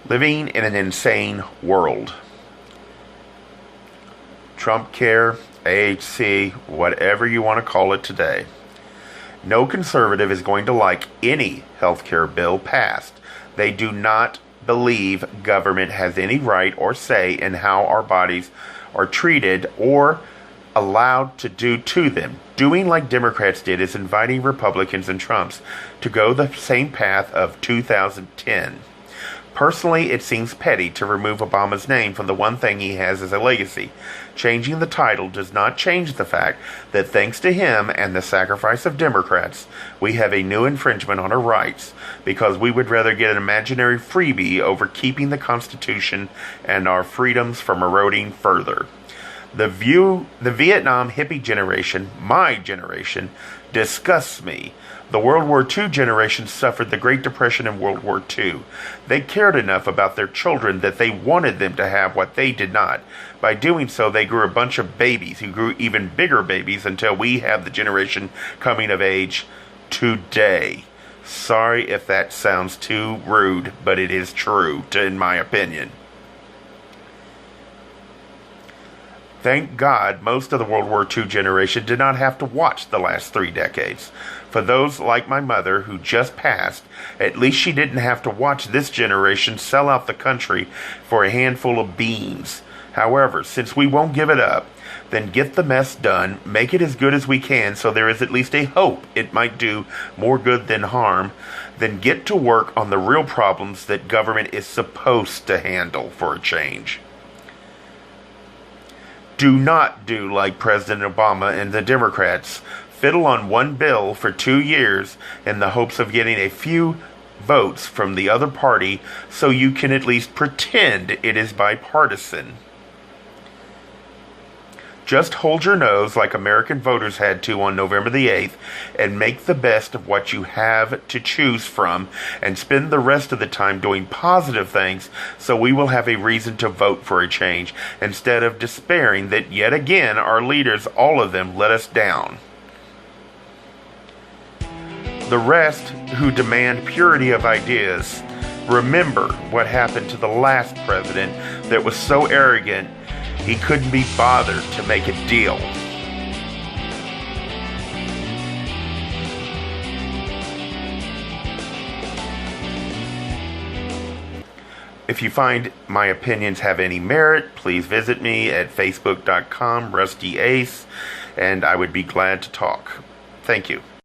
Living in an insane world. Trump care, AHC, whatever you want to call it today. No conservative is going to like any healthcare bill passed. They do not believe government has any right or say in how our bodies are treated or allowed to do to them. Doing like Democrats did is inviting Republicans and Trumps to go the same path of 2010. Personally, it seems petty to remove Obama's name from the one thing he has as a legacy. Changing the title does not change the fact that thanks to him and the sacrifice of Democrats, we have a new infringement on our rights because we would rather get an imaginary freebie over keeping the Constitution and our freedoms from eroding further. The Vietnam hippie generation, my generation, disgusts me. The World War II generation suffered the Great Depression and World War II. They cared enough about their children that they wanted them to have what they did not. By doing so, they grew a bunch of babies who grew even bigger babies until we have the generation coming of age today. Sorry if that sounds too rude, but it is true, in my opinion. Thank God most of the World War II generation did not have to watch the last 3 decades. For those like my mother who just passed, at least she didn't have to watch this generation sell out the country for a handful of beans. However, since we won't give it up, then get the mess done, make it as good as we can so there is at least a hope it might do more good than harm, then get to work on the real problems that government is supposed to handle for a change. Do not do like President Obama and the Democrats. Fiddle on one bill for 2 years in the hopes of getting a few votes from the other party so you can at least pretend it is bipartisan. Just hold your nose like American voters had to on November the 8th and make the best of what you have to choose from and spend the rest of the time doing positive things so we will have a reason to vote for a change instead of despairing that yet again our leaders, all of them, let us down. The rest who demand purity of ideas, remember what happened to the last president that was so arrogant he couldn't be bothered to make a deal. If you find my opinions have any merit, please visit me at facebook.com, RustyAce, and I would be glad to talk. Thank you.